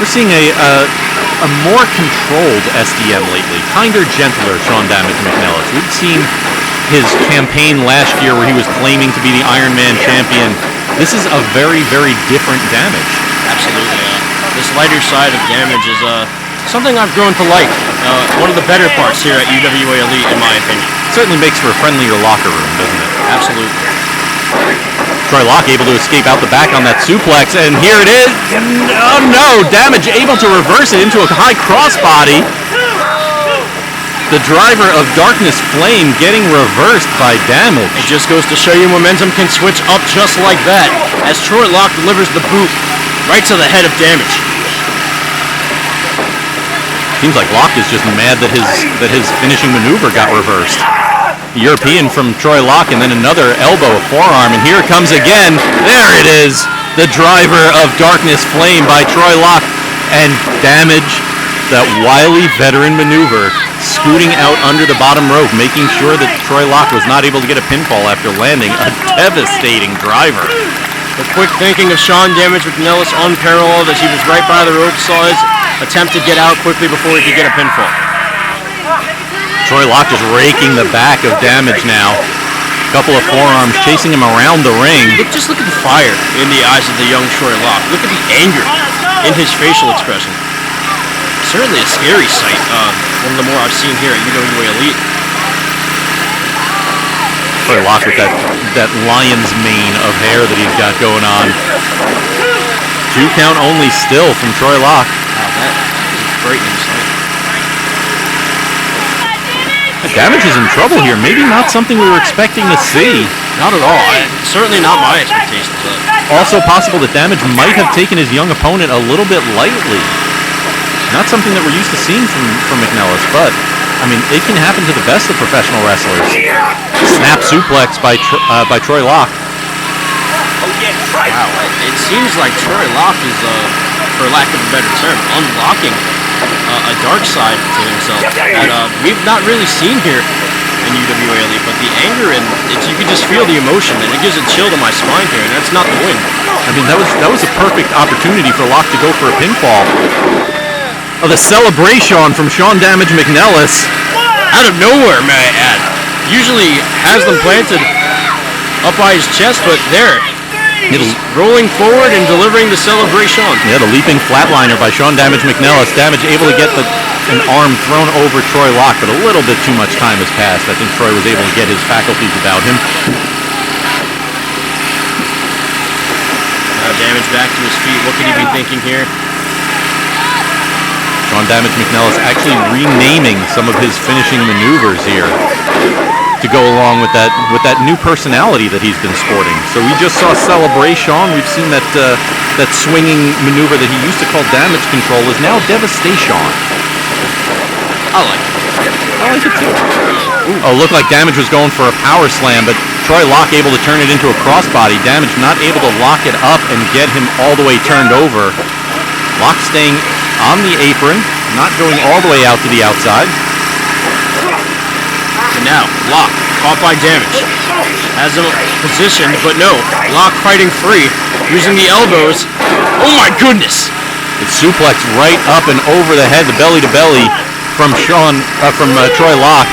We're seeing a more controlled SDM lately, kinder, gentler Sean Damage McNelis. We've seen his campaign last year where he was claiming to be the Iron Man champion. This is a very, very different Damage. Absolutely. This lighter side of Damage is something I've grown to like. One of the better parts here at UWA Elite, in my opinion. Certainly makes for a friendlier locker room, doesn't it? Absolutely. Troy Locke able to escape out the back on that suplex, and here it is. Oh no, Damage able to reverse it into a high crossbody. The driver of Darkness Flame getting reversed by Damage. It just goes to show you momentum can switch up just like that, as Troy Locke delivers the boot right to the head of Damage. Seems like Locke is just mad that his finishing maneuver got reversed. European from Troy Locke, and then another elbow, forearm, and here it comes again. There it is, the driver of Darkness Flame by Troy Locke, and Damage, that wily veteran maneuver, scooting out under the bottom rope, making sure that Troy Locke was not able to get a pinfall after landing a devastating driver. The quick thinking of Sean Damage McNelis, unparalleled, as he was right by the rope, saw his attempt to get out quickly before he could get a pinfall. Troy Locke just raking the back of Damage now. A couple of forearms chasing him around the ring. Just look at the fire in the eyes of the young Troy Locke. Look at the anger in his facial expression. Certainly a scary sight. One of the more I've seen here at UWA Elite. Troy Locke with that lion's mane of hair that he's got going on. 2 count only still from Troy Locke. Wow, that is a frightening sight. Damage is in trouble here. Maybe not something we were expecting to see. Not at all. Certainly not my expectations. Also possible that Damage might have taken his young opponent a little bit lightly. Not something that we're used to seeing from McNelis, but I mean, it can happen to the best of professional wrestlers. Snap suplex by Troy Locke. Wow, it seems like Troy Locke is, for lack of a better term, unlocking a dark side to himself that we've not really seen here in UWA Elite, but the anger and you can just feel the emotion, and it gives a chill to my spine here, and that's not the win. I mean, that was a perfect opportunity for Locke to go for a pinfall. Oh, the celebration from Sean Damage McNelis. Out of nowhere, may I add. Usually has them planted up by his chest, but there. He's rolling forward and delivering the celebration. Yeah, the leaping flatliner by Sean Damage McNelis. Damage able to get an arm thrown over Troy Locke, but a little bit too much time has passed. I think Troy was able to get his faculties about him. Now Damage back to his feet. What could he be thinking here? Sean Damage McNelis actually renaming some of his finishing maneuvers here to go along with that new personality that he's been sporting. So we just saw Celebration. We've seen that swinging maneuver that he used to call Damage Control is now Devastation. I like it. I like it too. Oh, looked like Damage was going for a power slam, but Troy Locke able to turn it into a crossbody. Damage not able to lock it up and get him all the way turned over. Locke staying on the apron, not going all the way out to the outside. And now, Locke, caught by Damage. Has him positioned, but no. Locke fighting free, using the elbows. Oh my goodness! It's suplex right up and over the head, the belly to belly from Troy Locke.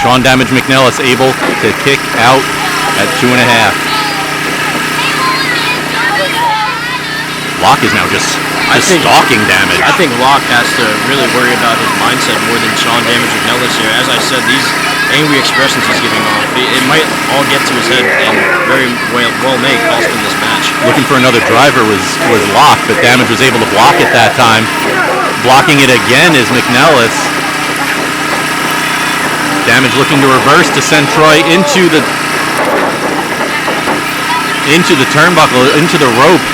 Sean Damage McNelis able to kick out at 2.5. Locke is now just stalking Damage. I think Locke has to really worry about his mindset more than Sean Damage McNelis here. As I said, these angry expressions he's giving off, it might all get to his head and very well may cost him this match. Looking for another driver was Locke, but Damage was able to block it that time. Blocking it again is McNelis. Damage looking to reverse to send Troy into the into the turnbuckle, into the rope,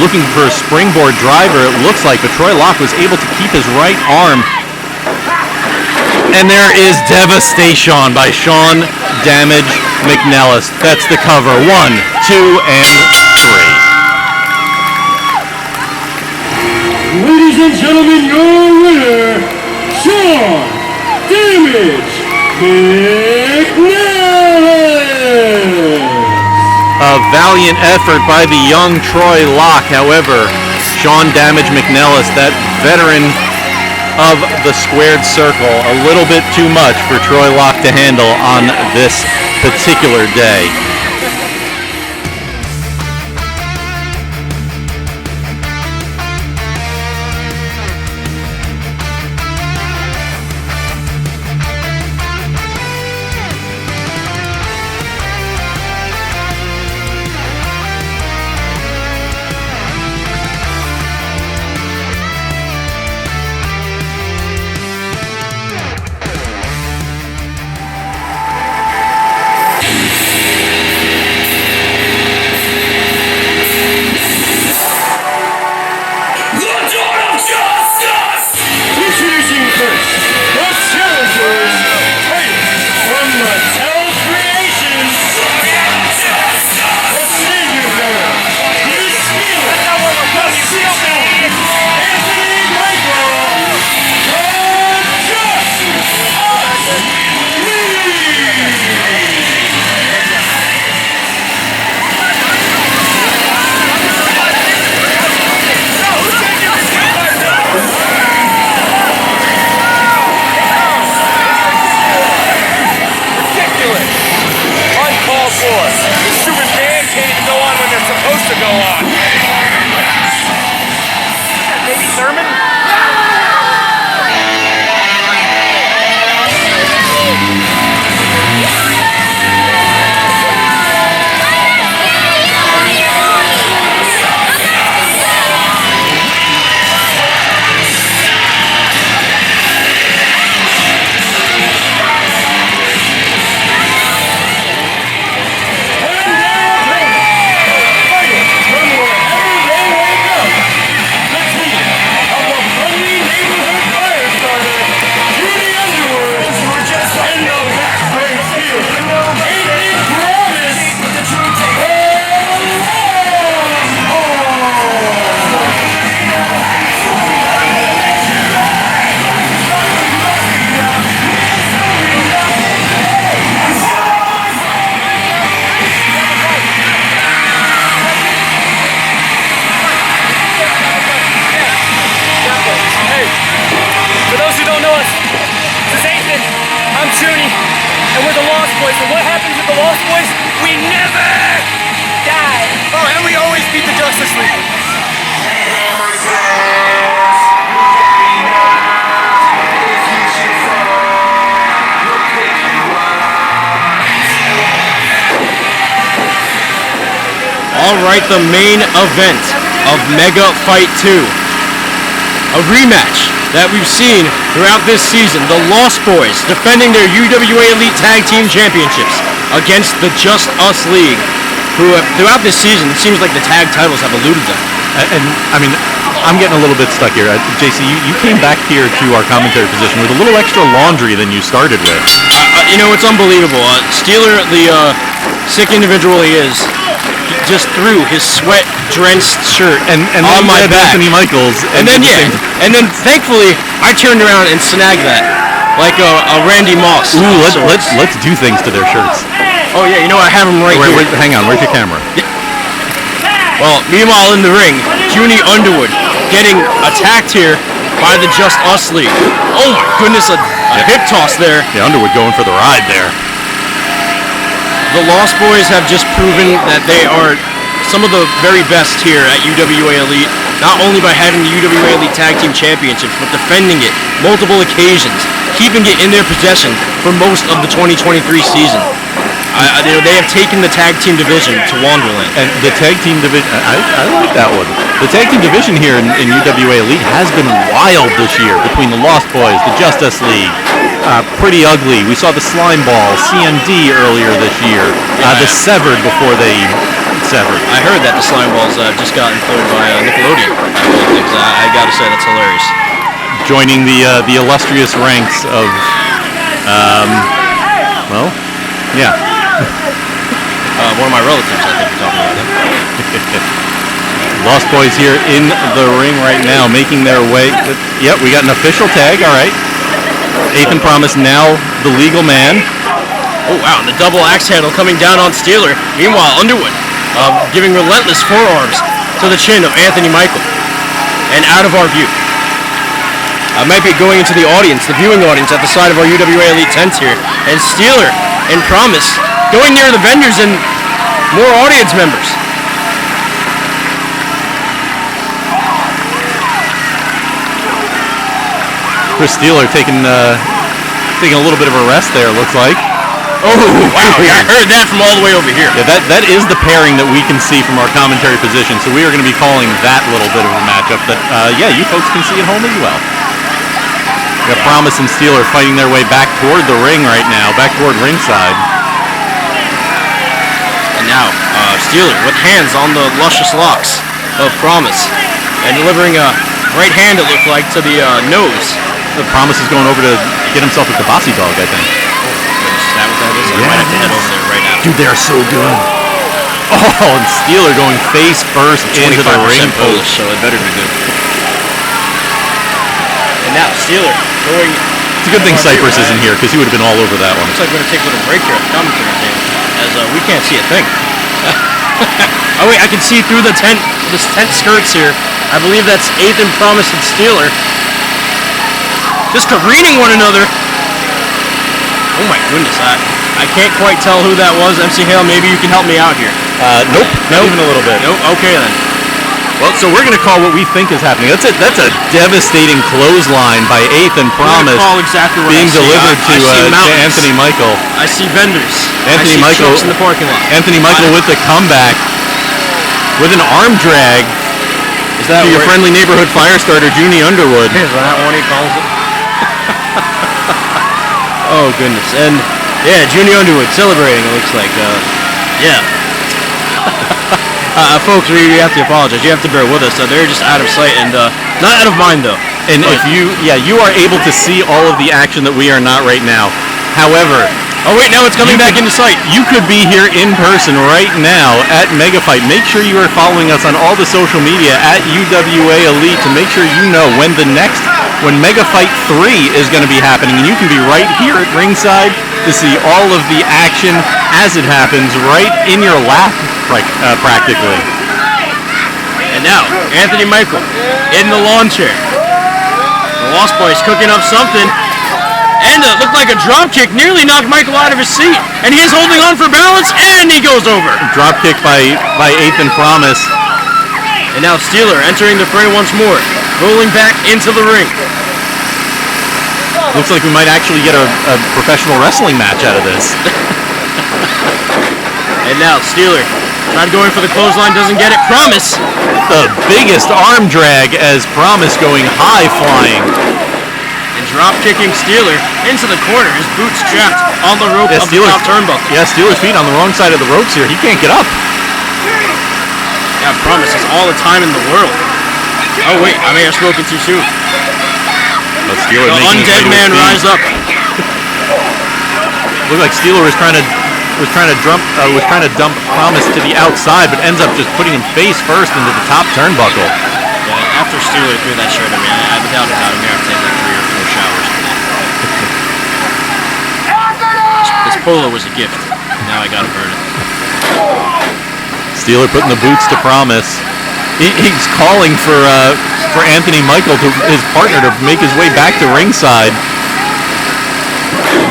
looking for a springboard driver, it looks like, but Troy Locke was able to keep his right arm. And there is devastation by Sean Damage McNelis. That's the cover. 1, 2, and 3. Ladies and gentlemen, your winner, Sean Damage McNelis. A valiant effort by the young Troy Locke. However, Sean Damage McNelis, that veteran of the squared circle, a little bit too much for Troy Locke to handle on this particular day. Alright, the main event of MegaFyte 2. A rematch that we've seen throughout this season. The Lost Boys defending their UWA Elite Tag Team Championships against the Just Us League, who throughout this season, it seems like the tag titles have eluded them. And I mean, I'm getting a little bit stuck here. JC, you came back here to our commentary position with a little extra laundry than you started with. You know, it's unbelievable. Steeler, the sick individual he is, just threw his sweat-drenched shirt and on my back. Anthony Michaels. And then thankfully, I turned around and snagged that, like a Randy Moss. Ooh, let's do things to their shirts. Oh yeah, you know I have them right here. Hang on, where's your camera? Yeah. Well, meanwhile in the ring, Junie Underwood getting attacked here by the Just Us League. Oh my goodness, a hip toss there. Yeah, Underwood going for the ride there. The Lost Boys have just proven that they are some of the very best here at UWA Elite, not only by having the UWA Elite Tag Team Championships, but defending it multiple occasions, keeping it in their possession for most of the 2023 season. They have taken the tag team division to Wonderland. And the tag team division, I like that one. The tag team division here in UWA Elite has been wild this year between the Lost Boys, the Just Us League, Pretty Ugly. We saw the Slime Ball, CMD earlier this year, the Severed before they severed. I heard that the slime balls just got employed by Nickelodeon. I gotta say, that's hilarious. Joining the illustrious ranks of, well, yeah. One of my relatives, I think you're talking about them. Lost Boys here in the ring right now, making their way. Yep, we got an official tag, all right. Ethan Promise now the legal man. Oh, wow, and the double axe handle coming down on Steeler. Meanwhile, Underwood giving relentless forearms to the chin of Anthony Michael. And out of our view. I might be going into the audience, the viewing audience at the side of our UWA Elite tent here. And Steeler and Promise going near the vendors and more audience members. Chris Steeler taking a little bit of a rest there, looks like. Oh, wow, yeah, I heard that from all the way over here. Yeah, that is the pairing that we can see from our commentary position, so we are going to be calling that little bit of a matchup that, yeah, you folks can see at home as well. We got Promise and Steeler fighting their way back toward the ring right now, back toward ringside. And now, Steeler with hands on the luscious locks of Promise and delivering a right hand, it looked like, to the nose. The Promise is going over to get himself a Kabasi dog, I think. Is that what that is? I might have to head over there right now. Dude, they are so good. Oh, and Steeler going face first into the ring Polish, so it better be good. And now Steeler going. It's a good thing Cypress isn't here, because he would have been all over that one. Looks like we're going to take a little break here at the commentary table, as we can't see a thing. Oh wait, I can see through the tent skirts here. I believe that's Ethan, Promise, and Steeler just careening one another. Oh my goodness, I can't quite tell who that was. MC Hale, maybe you can help me out here. Nope, not even a little bit. Nope, okay then. Well, so we're going to call what we think is happening. That's a devastating clothesline by Ethan Promise Call exactly what being I see. delivered I see to mountains. Anthony Michael. I see vendors. Anthony I see Michael trucks in the parking lot. Anthony Michael with the comeback with an arm drag Is that to your friendly neighborhood fire starter, Junie Underwood. Is that what he calls it? Oh goodness, and yeah, Junie Underwood celebrating. It looks like, yeah. Folks, we have to apologize. You have to bear with us. They're just out of sight and not out of mind, though. And if you are able to see all of the action that we are not right now. However, oh wait, now it's coming back into sight. You could be here in person right now at MegaFyte. Make sure you are following us on all the social media at UWA Elite to make sure you know when MegaFyte 3 is going to be happening. And you can be right here at ringside to see all of the action as it happens right in your lap, practically. And now, Anthony Michael in the lawn chair. The Lost Boys cooking up something. And it looked like a drop kick nearly knocked Michael out of his seat. And he is holding on for balance, and he goes over. Drop kick by Ethan Promise. And now Steeler entering the fray once more, rolling back into the ring. Looks like we might actually get a professional wrestling match out of this. And now Steeler tried going for the clothesline, doesn't get it. Promise. The biggest arm drag as Promise going high flying. And drop kicking Steeler into the corner. His boots trapped on the rope of the top turnbuckle. Yeah, Steeler's feet on the wrong side of the ropes here. He can't get up. Yeah, Promise has all the time in the world. Oh wait, I may have spoken too soon. But Steeler the undead man rise up. Looked like Steeler was trying to dump Promise to the outside, but ends up just putting him face first into the top turnbuckle. Yeah, after Steeler threw that shirt at me, I without a doubt I'm gonna have to take like 3 or 4 showers. This polo was a gift. Now I gotta burn it. Steeler putting the boots to Promise. He's calling for Anthony Michael, his partner, to make his way back to ringside.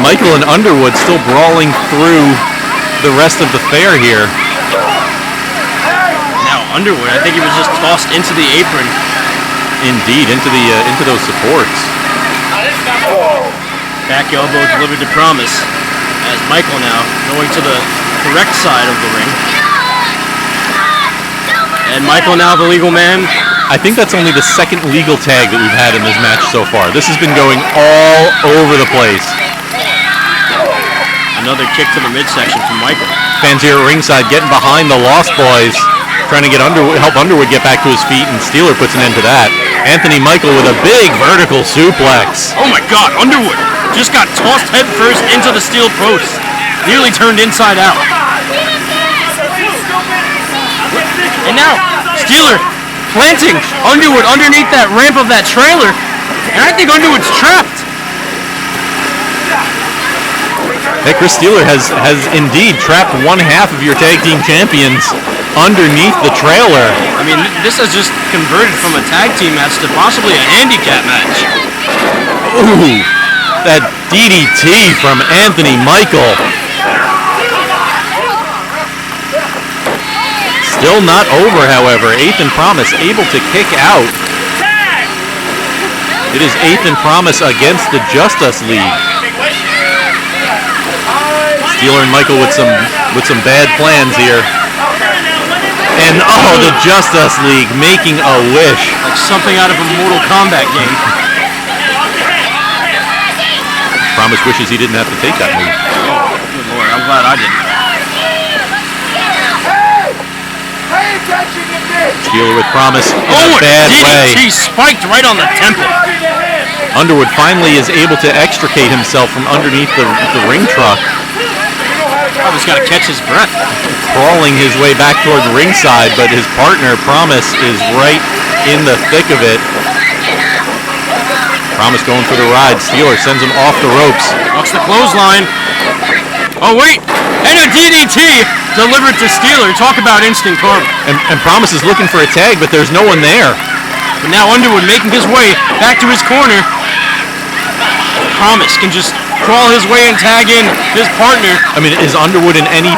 Michael and Underwood still brawling through the rest of the fair here. Now Underwood, I think he was just tossed into the apron. Indeed, into those supports. Back elbow delivered to Promise, as Michael now going to the correct side of the ring. And Michael now the legal man. I think that's only the second legal tag that we've had in this match so far. This has been going all over the place. And Another kick to the midsection from Michael. Fans here at ringside getting behind the Lost Boys, trying to help Underwood get back to his feet, and Steeler puts an end to that. Anthony Michael with a big vertical suplex. Oh my God, Underwood just got tossed headfirst into the steel post. Nearly turned inside out. And now, Steeler planting Underwood underneath that ramp of that trailer. And I think Underwood's trapped. Hey, Chris Steeler has indeed trapped one half of your tag team champions underneath the trailer. I mean, this has just converted from a tag team match to possibly a handicap match. Ooh, that DDT from Anthony Michael. Still not over, however. Eighth and Promise able to kick out. It is Eighth and Promise against the Justice League. Steeler and Michael with some bad plans here. And the Justice League making a wish. Like something out of a Mortal Kombat game. Promise wishes he didn't have to take that move. Oh, good Lord, I'm glad I didn't. Steeler with Promise in a bad way. He spiked right on the temple. Underwood finally is able to extricate himself from underneath the ring truck. Probably's got to catch his breath. Crawling his way back toward the ringside, but his partner, Promise, is right in the thick of it. Promise going for the ride. Steeler sends him off the ropes. Walks the clothesline. Oh, wait. And a DDT delivered to Steeler. Talk about instant karma. And Promise is looking for a tag, but there's no one there. But now Underwood making his way back to his corner. Promise can just crawl his way and tag in his partner. I mean, is Underwood in any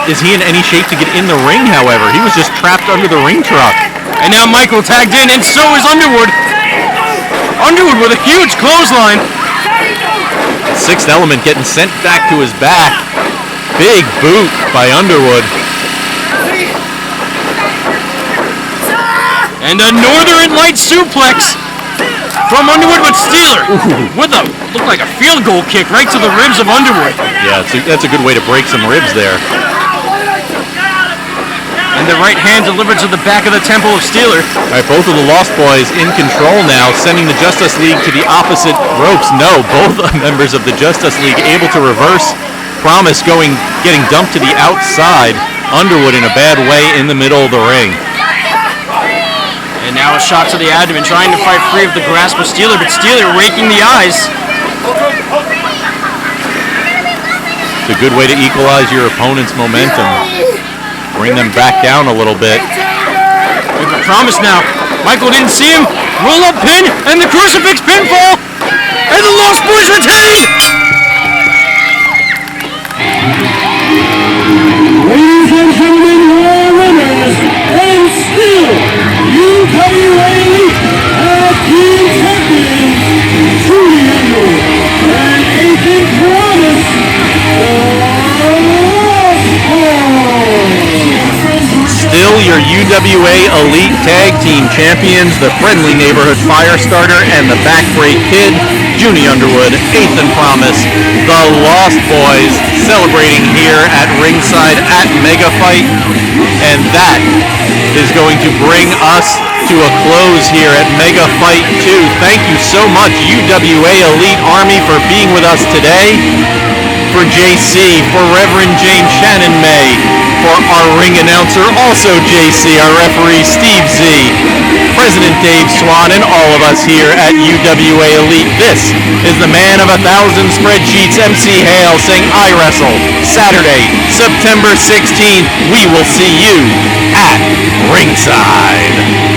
is he in any shape to get in the ring? However, he was just trapped under the ring truck. And now Michael tagged in, and so is Underwood. Underwood with a huge clothesline. Sixth Element getting sent back to his back. Big boot by Underwood. And a Northern Light suplex from Underwood, but Steeler with a looked like a field goal kick right to the ribs of Underwood. Yeah, that's a good way to break some ribs there. And the right hand delivered to the back of the temple of Steeler. All right, both of the Lost Boys in control now, sending the Justice League to the opposite ropes. No, both members of the Justice League able to reverse. Promise getting dumped to the outside. Underwood in a bad way in the middle of the ring. And now a shot to the abdomen, trying to fight free of the grasp of Steeler, but Steeler raking the eyes. It's a good way to equalize your opponent's momentum. Bring them back down a little bit. With the Promise now. Michael didn't see him. Roll up pin and the crucifix pinfall. And the Lost Boys retain. Ladies and gentlemen, your winners, and still UWA Elite Tag Team Champions, Dillinger and Eighth and Promise, the Lost Boys. Still your UWA Elite Tag Team Champions, the Friendly Neighborhood Firestarter and the Backbreak Kid, Junie Underwood, Eighth and Promise, the Lost Boys, celebrating here at ringside at MegaFyte. And that is going to bring us to a close here at MegaFyte 2. Thank you so much, UWA Elite Army, for being with us today. For JC, for Reverend James Shannon May, for our ring announcer, also JC, our referee Steve Z, President Dave Swan, and all of us here at UWA Elite. This is the man of 1,000 spreadsheets, MC Hale, saying I Wrestle, Saturday, September 16th. We will see you at ringside.